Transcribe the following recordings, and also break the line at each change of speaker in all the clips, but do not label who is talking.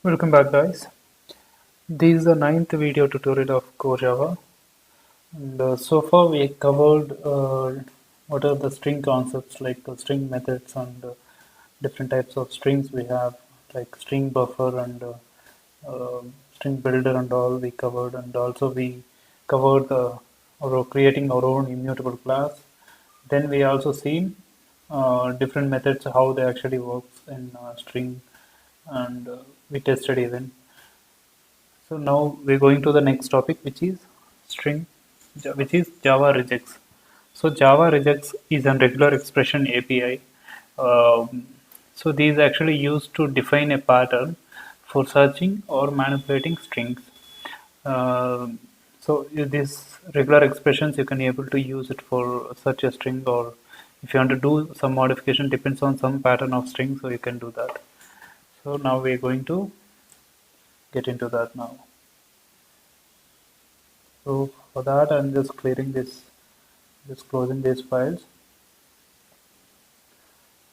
Welcome back, guys. This is the ninth video tutorial of Core Java, and so far we covered what are the string concepts like string methods and different types of strings we have, like string buffer and string builder and all we covered, and also we covered our creating our own immutable class. Then we also seen different methods how they actually works in string, and we tested even. So now we're going to the next topic, which is string, which is Java Regex. So Java Regex is a regular expression API. So these actually used to define a pattern for searching or manipulating strings. Uh, so these regular expressions you can able to use it for such a string, or if you want to do some modification depends on some pattern of string, so you can do that. So now we're going to get into that now. So for that, I'm just clearing this, just closing these files.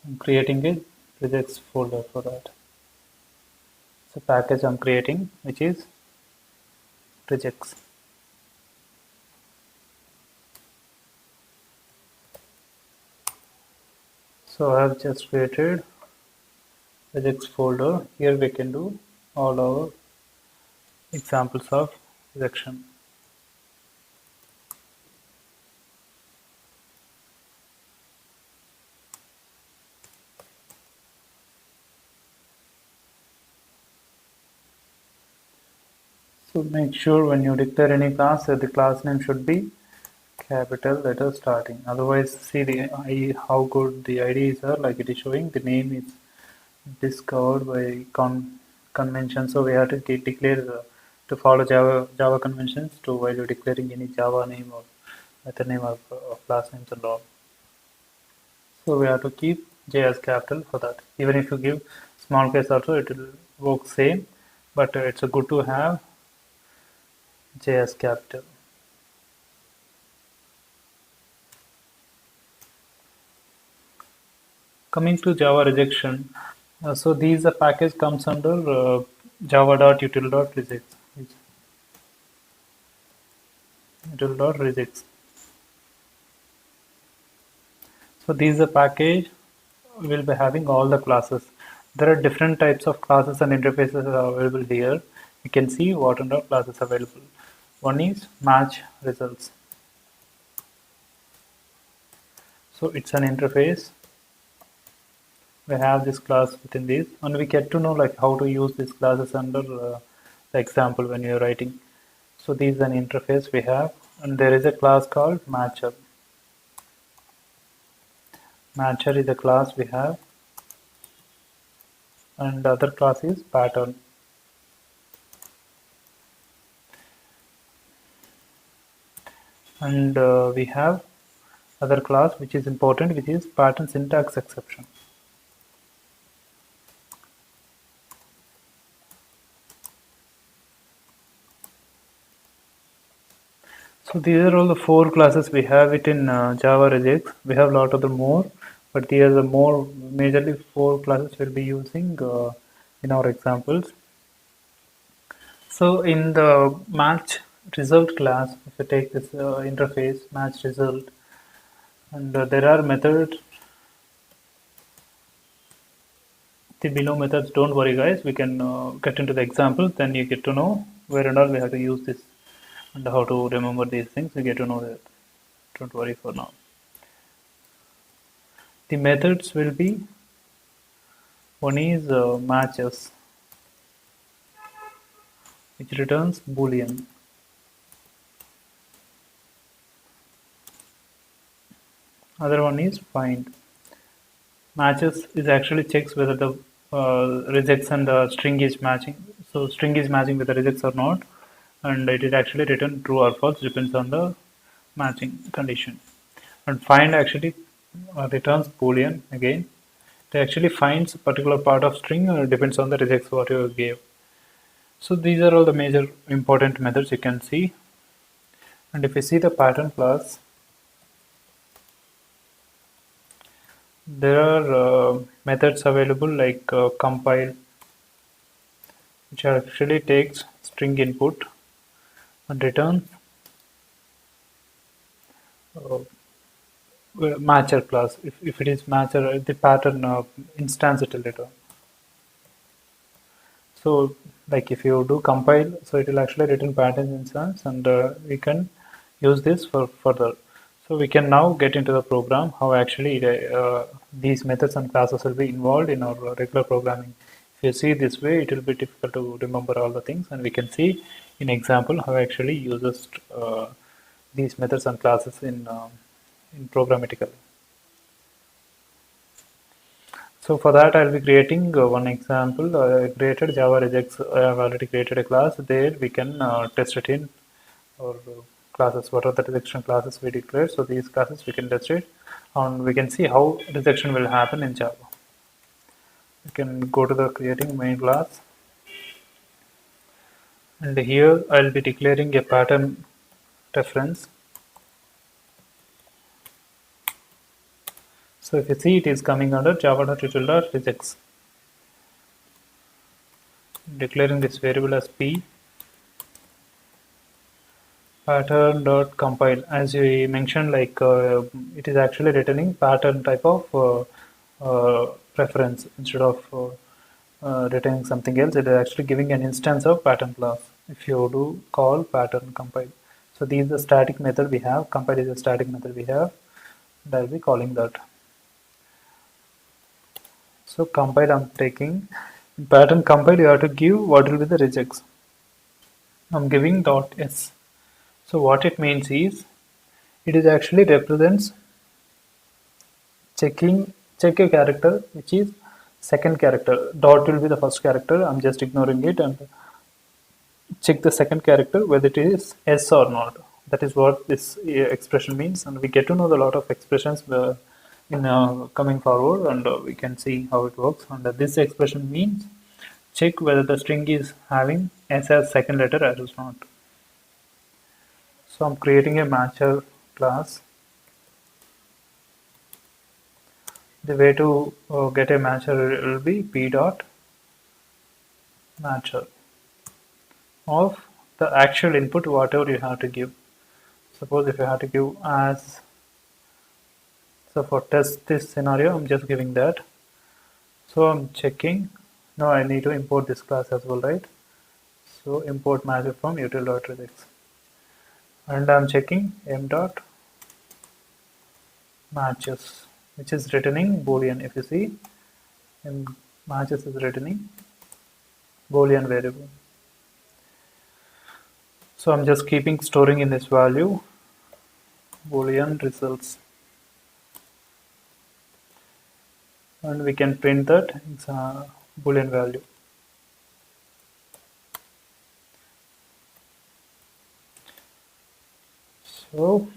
I'm creating a Regex folder for that. It's a package I'm creating, which is Regex. So I have just created Regex folder. Here we can do all our examples of rejection. So make sure when you declare any class that the class name should be capital letter starting. Otherwise, see how good the IDs are. Like it is showing, the name is discovered by convention. So we have to declare to follow Java conventions to while you're declaring any Java name or method name of class names and all. So we have to keep J as capital for that. Even if you give small case also, it will work same. But it's a good to have J as capital. Coming to Java rejection, so these package comes under java.util.regex. Util.regex. So this is a package will be having all the classes. There are different types of classes and interfaces are available here. You can see what are classes available. One is match results. So it's an interface. We have this class within this, and we get to know like how to use these classes under the example when you're writing. So this is an interface we have, and there is a class called matcher. Matcher is a class we have, and the other class is pattern. And we have other class which is important, which is pattern syntax exception. So these are all the four classes we have it in Java Regex. We have a lot of the more, but these are the more majorly four classes we'll be using in our examples. So in the match result class, if you take this interface match result, and there are methods. The below methods, don't worry guys, we can get into the example, then you get to know where and all we have to use this and how to remember these things. You get to know that. Don't worry for now. The methods will be, one is matches, which returns boolean. Other one is find. Matches is actually checks whether the regex and the string is matching. So string is matching with the regex or not, and it is actually written true or false, depends on the matching condition. And find actually returns boolean again. It actually finds a particular part of string, depends on the regex what you gave. So these are all the major important methods you can see. And if you see the pattern class, there are methods available like compile, which actually takes string input and returns uh, matcher class. If it is matcher, the pattern instance it will return. So like if you do compile, so it will actually return pattern instance, and we can use this for further. So we can now get into the program how actually these methods and classes will be involved in our regular programming. If you see this way, it will be difficult to remember all the things, and we can see in example how actually uses these methods and classes in programmatically. So for that, I'll be creating one example. I created Java Regex. I have already created a class. There we can test it in our classes. What are the rejection classes we declared? So these classes we can test it, and we can see how rejection will happen in Java. We can go to the creating main class, and here I'll be declaring a pattern reference. So if you see, it is coming under java.util.regex. Declaring this variable as p pattern dot compile. As we mentioned, like it is actually returning pattern type of reference instead of returning something else. It is actually giving an instance of pattern class if you do call pattern compile. So this is the static method we have. Compile is a static method we have, and I'll be calling that. So compile, I'm taking pattern compile. You have to give what will be the regex. I'm giving dot s. So what it means is, it is actually represents check a character which is second character. Dot will be the first character. I'm just ignoring it and check the second character whether it is s or not. That is what this expression means, and we get to know a lot of expressions in coming forward, and we can see how it works. And this expression means check whether the string is having s as second letter as is not. So I'm creating a matcher class. The way to get a matcher will be p dot matcher of the actual input whatever you have to give. Suppose if you have to give as, so for test this scenario I'm just giving that. So I'm checking. Now I need to import this class as well, right? So import matcher from util.regex, and I'm checking m dot matches, which is returning boolean. If you see, m matches is returning boolean variable. So I'm just keeping storing in this value boolean results, and we can print that it's a boolean value. So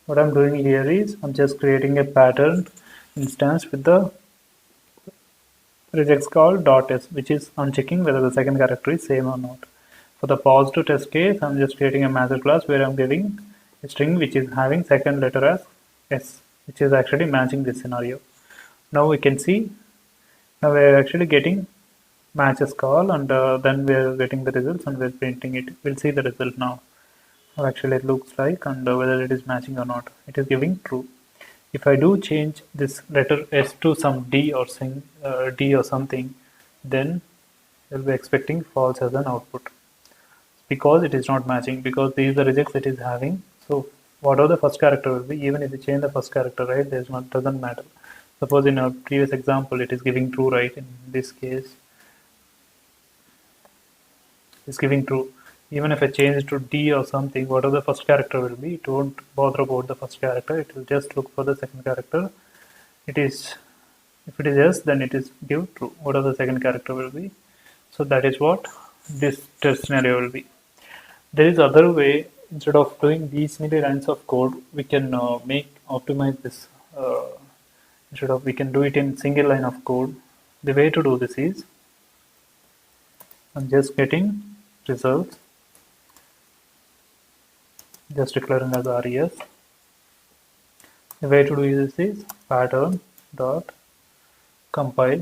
what I'm doing here is I'm just creating a pattern instance with the regex call dot s, which is I'm checking whether the second character is same or not. For the positive test case, I'm just creating a matcher class where I'm giving a string which is having second letter as s, which is actually matching this scenario. Now we can see, now we're actually getting matches call, and then we're getting the results and we're printing it. We'll see the result now, how actually it looks like, and whether it is matching or not. It is giving true. If I do change this letter s to some d or something, then we'll be expecting false as an output, because it is not matching, because these are the regex it is having. So whatever the first character will be, even if you change the first character, right, there's not, doesn't matter. Suppose in our previous example it is giving true, right? In this case it's giving true. Even if I change it to D or something, whatever the first character will be, it won't bother about the first character. It will just look for the second character. It is, if it is yes, then it is give true, whatever the second character will be. So that is what this test scenario will be. There is other way. Instead of doing these many lines of code, we can optimize this. Instead of, we can do it in single line of code. The way to do this is, I'm just getting results, just declaring as res. The way to do this is pattern dot compile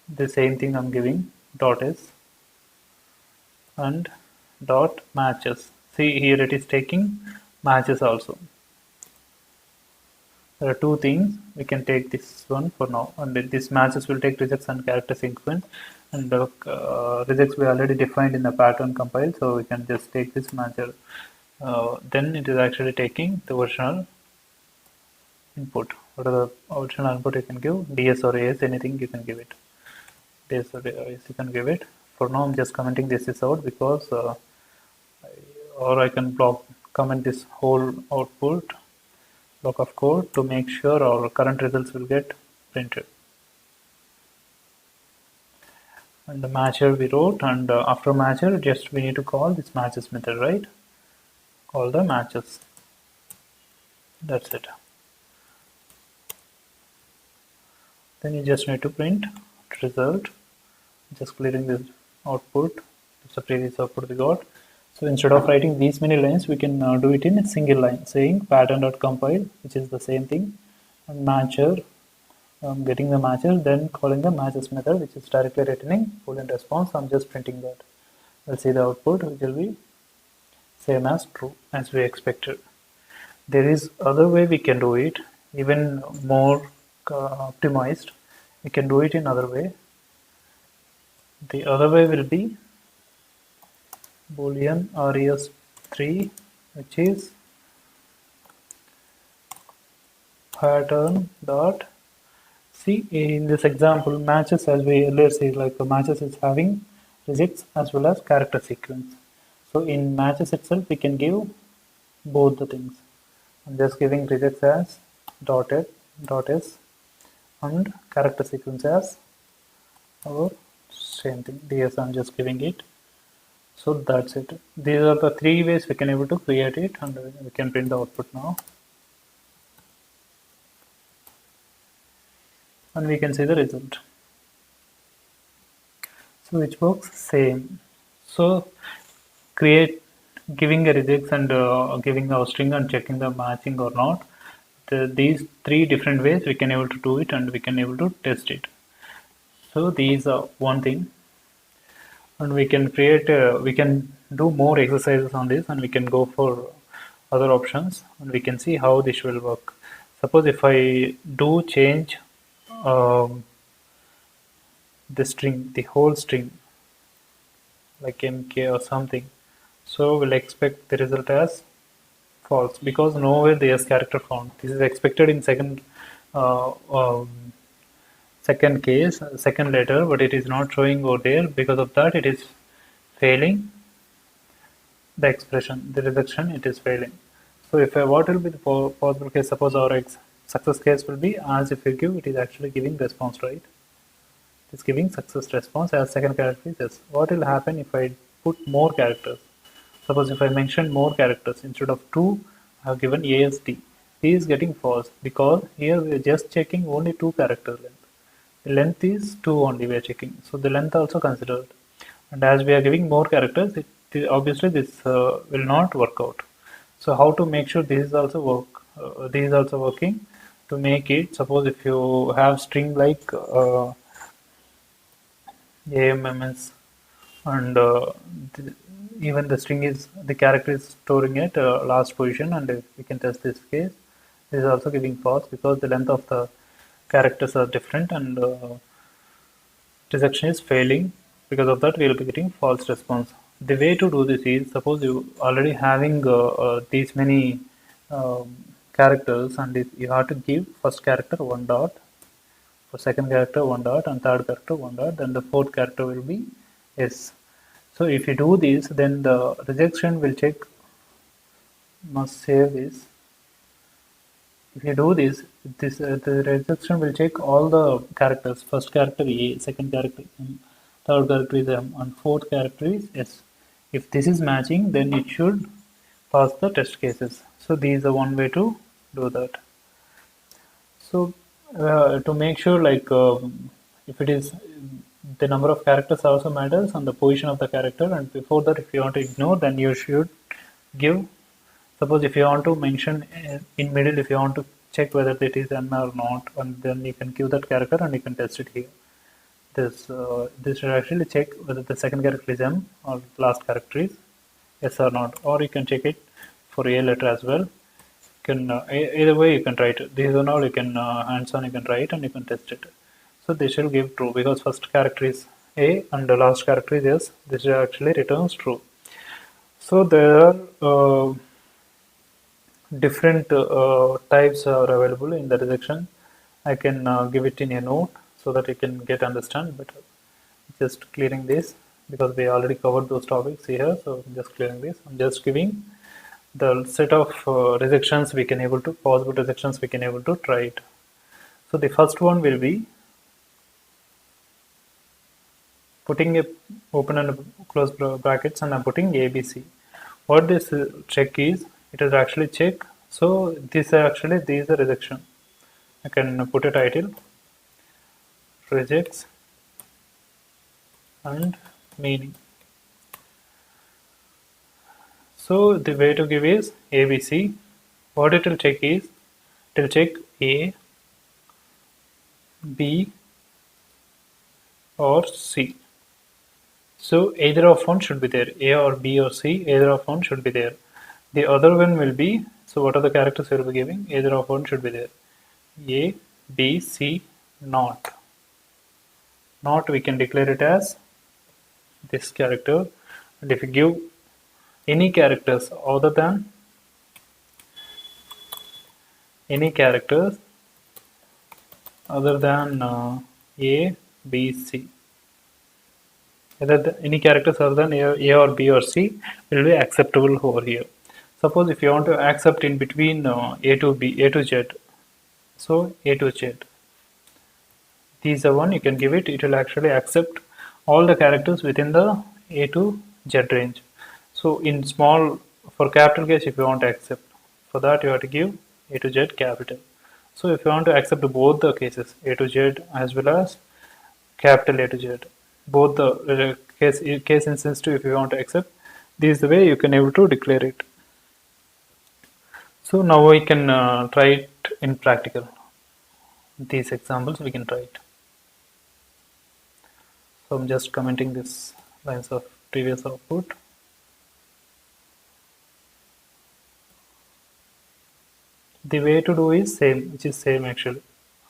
the same thing I'm giving dot is and dot matches. See here it is taking matches also. There are two things. We can take this one for now, and this matches will take regex and character sequence, and regex we already defined in the pattern compile, so we can just take this matcher. Then it is actually taking the original input. What are the original input you can give? DS or AS, anything you can give it. DS or AS you can give it. For now, I'm just commenting this is out because, or I can comment this whole output block of code to make sure our current results will get printed. And the matcher we wrote, and after matcher, just we need to call this matches method, right? Call the matches. That's it. Then you just need to print result, just clearing this output. It's the previous output we got. So instead of writing these many lines, we can do it in a single line, saying pattern.compile, which is the same thing, and matcher, getting the matcher, then calling the matches method, which is directly returning boolean response. I'm just printing that. We'll see the output, which will be same as true as we expected. There is other way we can do it, even more optimized. We can do it in other way. The other way will be boolean res3, which is pattern dot. See, in this example, matches, as we earlier said, like the matches is having regex as well as character sequence. So in matches itself, we can give both the things. I'm just giving regex as dotted dot s and character sequence as our same thing ds. I'm just giving it. So that's it. These are the three ways we can able to create it, and we can print the output now. And we can see the result. So which works same. So giving a regex and giving our string and checking the matching or not. These three different ways we can able to do it, and we can able to test it. So these are one thing, and we can create we can do more exercises on this, and we can go for other options, and we can see how this will work. Suppose if I do change the string, the whole string, like mk or something, so we'll expect the result as false because nowhere there's character found. This is expected in second second case, second letter, but it is not showing over there. Because of that, it is failing the expression, the reduction, it is failing. So if what will be the possible case? Suppose our success case will be as if you give, it is actually giving response, right? It is giving success response as second character is yes. What will happen if I put more characters? Suppose if I mention more characters, instead of 2, I have given ASD. P is getting false because here we are just checking only 2 character length. The length is 2 only we are checking. So the length also considered. And as we are giving more characters, obviously this will not work out. So how to make sure this is also this is also working? To make it, suppose if you have string like AMMS, and even the string is, the character is storing at last position, and we can test this case. This is also giving false because the length of the characters are different, and rejection is failing. Because of that, we will be getting false response. The way to do this is, suppose you already having these many characters, and you have to give first character 1 dot, for second character 1 dot, and third character 1 dot, then the fourth character will be S. So if you do this, then the rejection will check, must save this. If you do this, the rejection will check all the characters. First character A, second character M, third character is M, and fourth character is S. If this is matching, then it should pass the test cases. So these are one way to do that. So to make sure, like if it is, the number of characters also matters, and the position of the character, and before that, if you want to ignore, then you should give, suppose if you want to mention in middle, if you want to check whether it is N or not, and then you can give that character and you can test it here. this should actually check whether the second character is M or last character is yes or not, or you can check it for a letter as well. You can either way you can try it. These are all you can hands-on, you can try it and you can test it. So this will give true because first character is A and the last character is S. This actually returns true. So there are different types are available in the rejection. I can give it in a note so that you can get understand better. Just clearing this because we already covered those topics here. So I'm just clearing this. I'm just giving the set of rejections we can able to possible rejections we can able to try it. So the first one will be putting a open and close brackets and I'm putting ABC. What this check is, it is actually check. So this actually this is a rejection. I can put a title regex and meaning. So the way to give is ABC. What it will check is it will check A, B or C. So either of one should be there, A or B or C, either of one should be there. The other one will be, so what are the characters we will be giving? Either of one should be there. A, B, C, not. Not we can declare it as this character. And if you give any characters other than any characters other than A, B, C. Any characters other than A or B or C will be acceptable over here. Suppose if you want to accept in between A to B, A to Z, so A to Z. These are one you can give it. It will actually accept all the characters within the A to Z range. So in small, for capital case, if you want to accept, for that you have to give A to Z capital. So if you want to accept both the cases, A to Z as well as capital A to Z, both the case insensitive, if you want to accept, this is the way you can able to declare it. So now we can try it in practical. These examples we can try it. So I'm just commenting this lines of previous output. The way to do is same, which is same actually.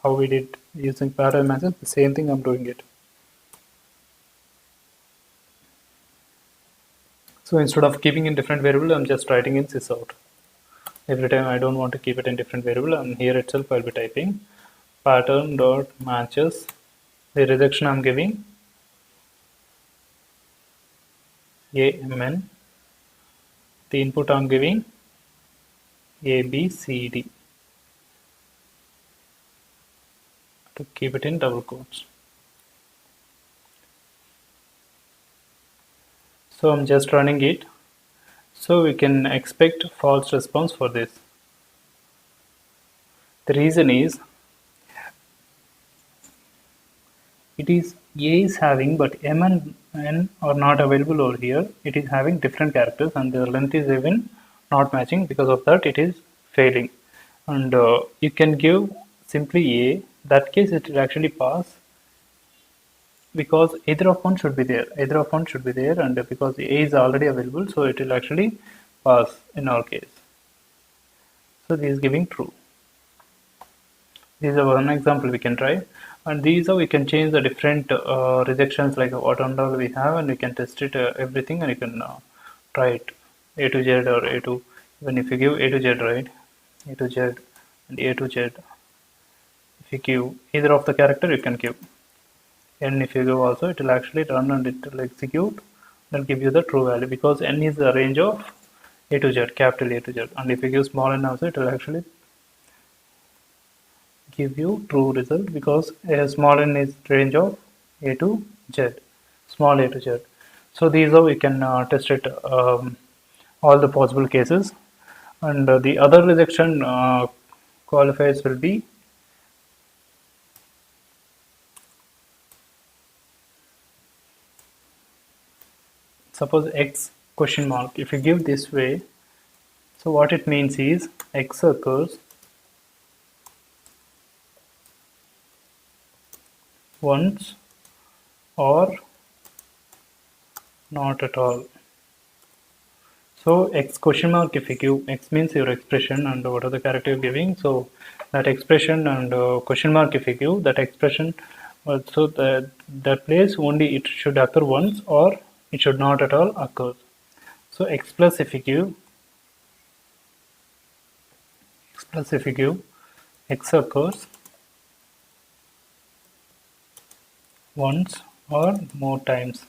How we did using parallel matches, the same thing I'm doing it. So instead of keeping in different variable, I'm just writing in sysout. Every time I don't want to keep it in different variable, and here itself I'll be typing pattern dot matches. The rejection I'm giving AMN. The input I'm giving ABCD. To keep it in double quotes. So I'm just running it. So we can expect false response for this. The reason is it is A is having, but M and N are not available over here. It is having different characters and the length is even not matching. Because of that it is failing. And you can give simply A. That case it will actually pass because either of one should be there. Either of one should be there, and because A is already available, so it will actually pass in our case. So this is giving true. This is one example we can try, and these are we can change the different rejections like what and all we have, and we can test it everything, and you can try it A to Z or A to, even if you give A to Z, right, A to Z and A to Z. If you give either of the character, you can give, and if you give also, it will actually run and it will execute. Then give you the true value because n is the range of A to Z, capital A to Z, and if you give small n also, it will actually give you true result because a small n is range of A to Z, small a to Z. So these are we can test it all the possible cases, and the other rejection qualifiers will be suppose x question mark. If you give this way, so what it means is x occurs once or not at all. So x question mark, if you give x means your expression and what are the character you're giving. So that expression and question mark, if you give that expression, so that place only it should occur once or it should not at all occur. So x plus if you give x occurs once or more times.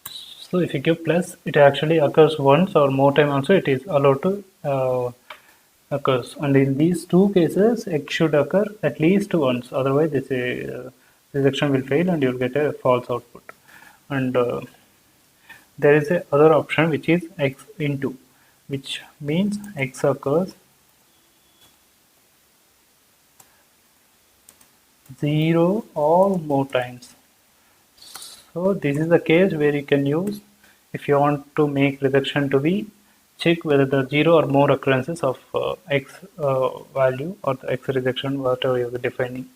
So if you give plus, it actually occurs once or more time also it is allowed to occurs. And in these two cases, x should occur at least once. Otherwise, this rejection will fail and you'll get a false output. And there is a other option which is x into, which means x occurs 0 or more times. So this is the case where you can use if you want to make reduction to be check whether the 0 or more occurrences of x value or the x rejection whatever you're defining.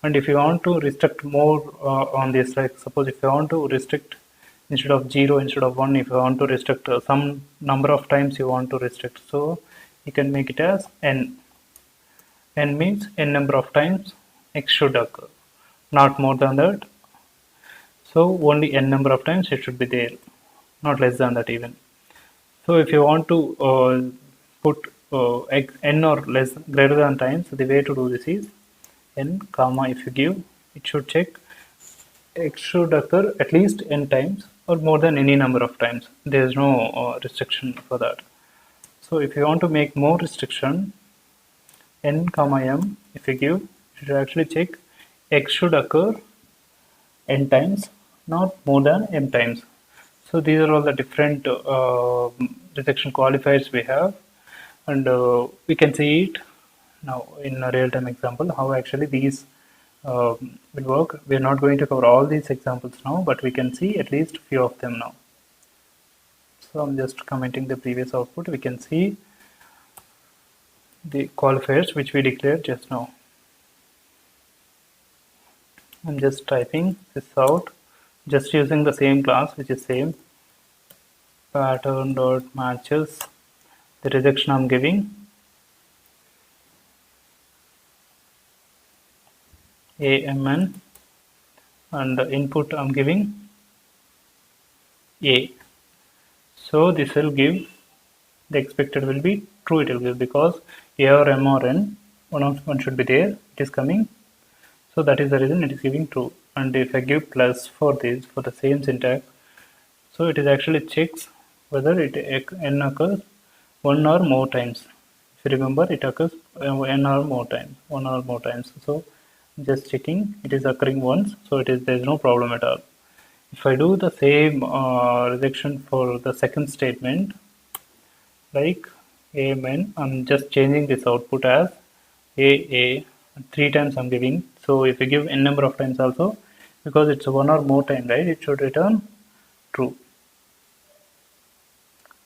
And if you want to restrict more on this, like suppose if you want to restrict instead of 0 instead of 1, if you want to restrict some number of times you want to restrict, so you can make it as n. N means n number of times x should occur, not more than that. So only n number of times it should be there, not less than that even. So if you want to put n or less greater than times, the way to do this is n comma if you give, it should check x should occur at least n times or more than any number of times. There is no restriction for that. So if you want to make more restriction, n comma m if you give, you should actually check x should occur n times, not more than m times. So these are all the different rejection qualifiers we have, and we can see it now in a real-time example how actually these will work. We are not going to cover all these examples now, but we can see at least few of them now. So I'm just commenting the previous output. We can see the qualifiers which we declared just now. I'm just typing this out, just using the same class which is same pattern dot matches the rejection I'm giving AMN and the input I'm giving A. So this will give the expected will be true, it will give because A or M or N one should be there, it is coming, so that is the reason it is giving true. And if I give plus for this for the same syntax, so it is actually checks whether it n occurs one or more times. If you remember, it occurs n or more times, one or more times. So just checking it is occurring once, so it is there is no problem at all. If I do the same rejection for the second statement, like amen, I'm just changing this output as a 3 times I'm giving. So if you give n number of times also, because it's one or more time, right, it should return true.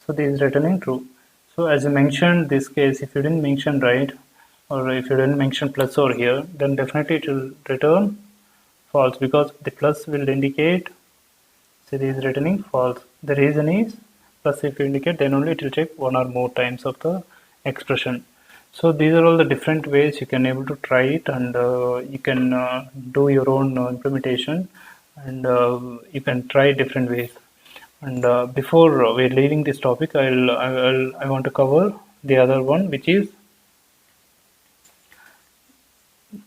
So this is returning true. So as you mentioned this case, if you didn't mention right, or if you didn't mention plus over here, then definitely it will return false, because the plus will indicate, so this is returning false. The reason is plus if you indicate, then only it will check one or more times of the expression. So these are all the different ways you can able to try it, and you can do your own implementation, and you can try different ways. And before we're leaving this topic, I want to cover the other one, which is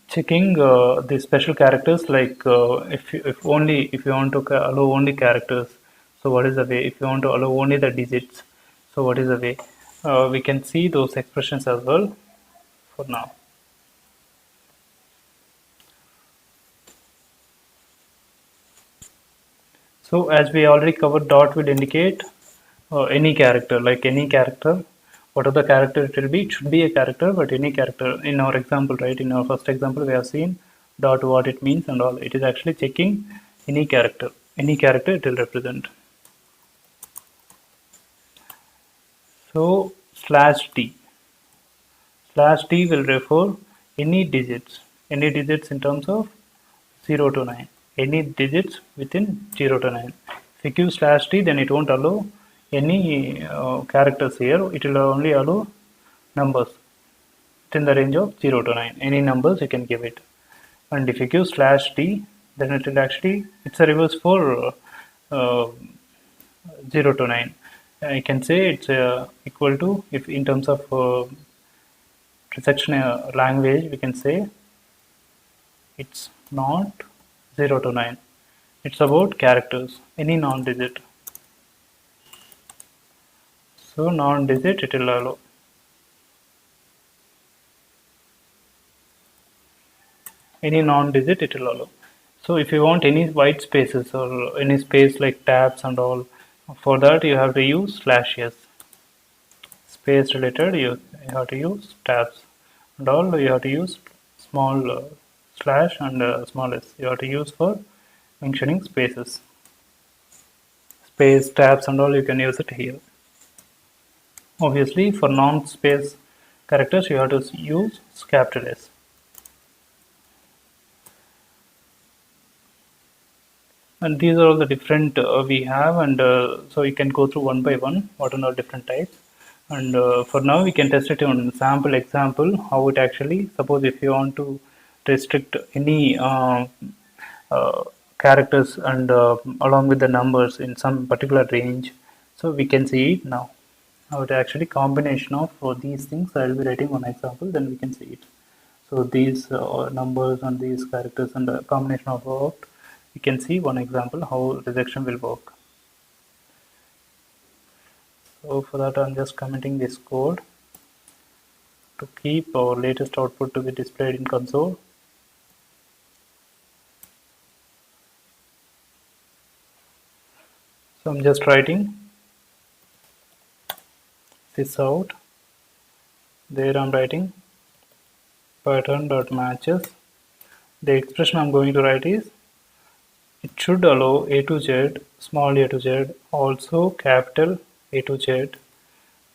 checking the special characters. Like if you want to allow only characters, so what is the way? If you want to allow only the digits, so what is the way? We can see those expressions as well for now. So as we already covered, dot will indicate any character, like any character. Whatever the character it will be, it should be a character, but any character. In our example, right, in our first example, we have seen dot what it means and all. It is actually checking any character. Any character it will represent. So slash t will refer any digits. any digits in terms of 0 to 9, any digits within 0 to 9. If you give slash t, then it won't allow any characters here, it will only allow numbers within the range of 0 to 9. Any numbers you can give it. And if you give slash t, then it will actually, it's a reverse for uh, 0 to 9. I can say it's equal to, if in terms of resection language, we can say it's not 0 to 9. It's about characters, any non-digit. So non-digit it will allow. Any non-digit it will allow. So if you want any white spaces or any space like tabs and all, for that you have to use slash s. Space related you have to use tabs, and all you have to use small slash and small s. You have to use for mentioning spaces. Space, tabs and all you can use it here. Obviously for non-space characters you have to use capital S. And these are all the different we have, and so you can go through one by one what are all different types. And for now we can test it on sample example how it actually, suppose if you want to restrict any characters and along with the numbers in some particular range, so we can see it now how it actually combination of these things. I will be writing one example, then we can see it. So these numbers and these characters and the combination of work, you can see one example how rejection will work. So for that I'm just commenting this code to keep our latest output to be displayed in console. So I'm just writing this out. There I'm writing pattern dot matches. The expression I'm going to write is, it should allow A to Z, small a to z, also capital A to Z.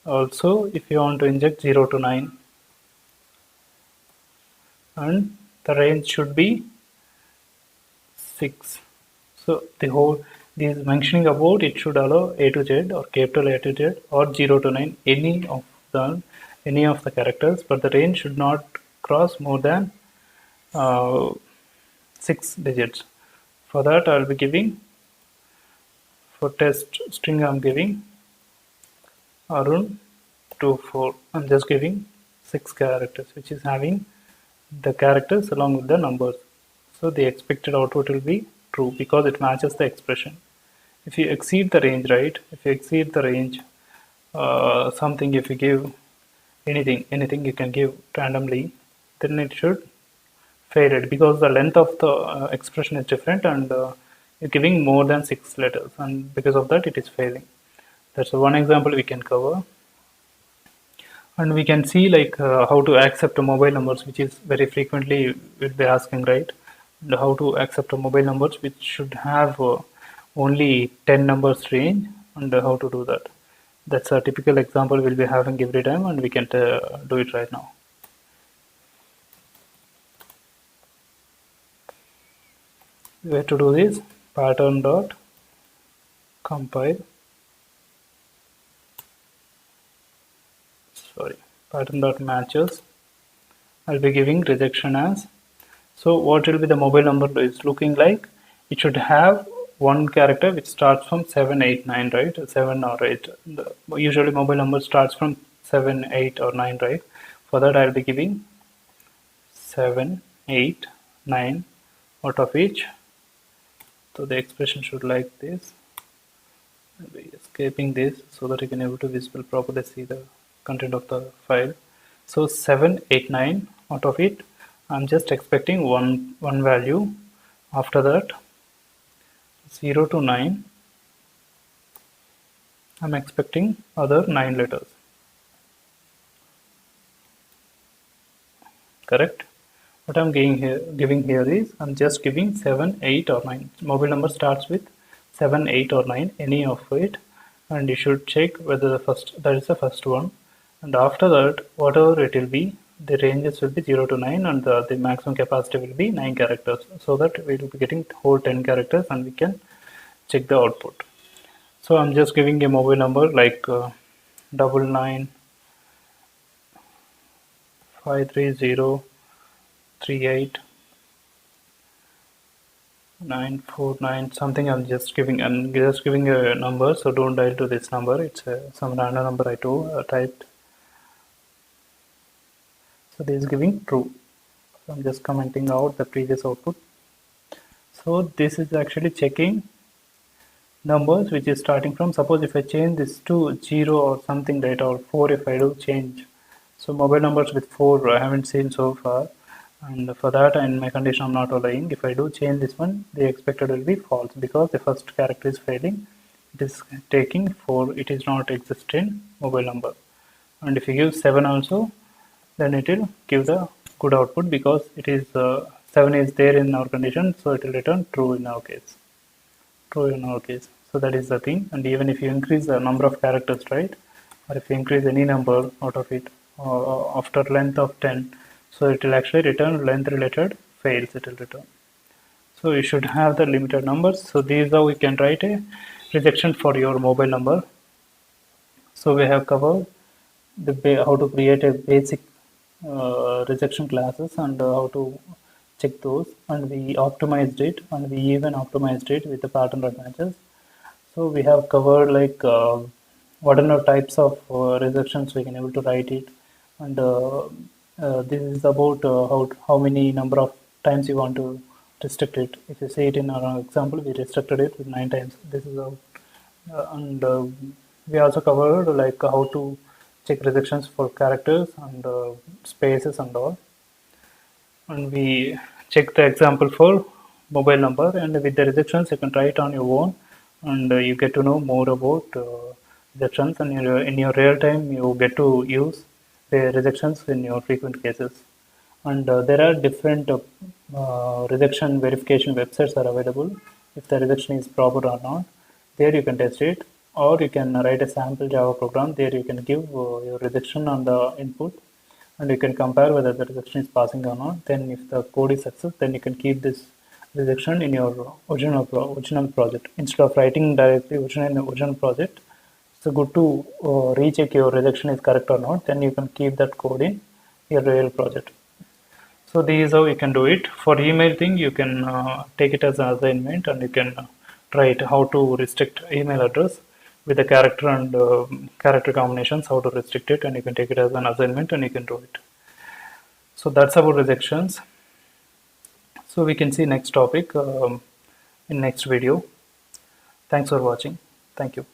Also, if you want to inject 0 to 9, and the range should be 6. So this mentioning about it should allow A to Z or capital A to Z or 0 to 9, any of the characters, but the range should not cross more than 6 digits. For that I'll be giving, for test string I'm giving Arun 24. I'm just giving 6 characters, which is having the characters along with the numbers. So the expected output will be true because it matches the expression. If you exceed the range, right? If you exceed the range, something, if you give anything you can give randomly, then it should fail it because the length of the expression is different, and you're giving more than 6 letters, and because of that it is failing. That's one example we can cover. And we can see like how to accept mobile numbers, which is very frequently will be asking, right? And how to accept mobile numbers which should have only 10 numbers range, and how to do that. That's a typical example we'll be having every time, and we can do it right now. Where to do this? Pattern dot compile. Pattern dot matches. I'll be giving rejection as. So what will be the mobile number is looking like? It should have one character which starts from 7, 8, 9, right? 7 or 8. Usually mobile number starts from 7, 8 or 9, right? For that I'll be giving 7, 8, 9 out of each. So the expression should like this. I'll be escaping this so that you can able to visible properly see the content of the file. So 7, 8, 9 out of it. I'm just expecting one value. After that 0 to 9 I'm expecting other 9 letters. Correct? What I'm giving here is I'm just giving 7, 8 or 9. Mobile number starts with 7, 8 or 9, any of it, and you should check whether that is the first one, and after that whatever it will be, the ranges will be 0 to 9, and the maximum capacity will be 9 characters, so that we will be getting whole 10 characters and we can check the output. So I'm just giving a mobile number like 9953038949 something. I'm just giving a number, so don't dial to this number. It's some random number I typed. So this is giving true. So I'm just commenting out the previous output. So this is actually checking numbers which is starting from, suppose if I change this to 0 or something data, or 4 if I do change. So mobile numbers with 4 I haven't seen so far, and for that in my condition I'm not allowing. If I do change this one, the expected will be false because the first character is failing. It is taking 4, it is not existing mobile number. And if you give 7 also, then it will give the good output because it is 7 is there in our condition, so it will return true in our case. True in our case. So that is the thing. And even if you increase the number of characters, right, or if you increase any number out of it after length of 10, so it will actually return length related fails, it will return. So you should have the limited numbers. So these is how we can write a rejection for your mobile number. So we have covered how to create a basic rejection classes, and how to check those, and we optimized it, and we even optimized it with the pattern red matches. So we have covered like what are the types of rejections we can able to write it, and this is about how many number of times you want to restrict it. If you see it in our example, we restricted it with 9 times. This is how, and we also covered like how to check rejections for characters and spaces and all. And we check the example for mobile number, and with the rejections you can try it on your own, and you get to know more about rejections, and in your real time you get to use the rejections in your frequent cases. And there are different rejection verification websites are available. If the rejection is proper or not, there you can test it, or you can write a sample Java program. There you can give your rejection on the input, and you can compare whether the rejection is passing or not. Then if the code is success, then you can keep this rejection in your original project instead of writing directly in the original project. It's good to recheck your rejection is correct or not. Then you can keep that code in your real project. So this is how you can do it. For email thing, you can take it as an assignment, and you can try it how to restrict email address with the character and character combinations, how to restrict it, and you can take it as an assignment and you can do it. So that's about rejections. So we can see next topic in next video. Thanks for watching. Thank you.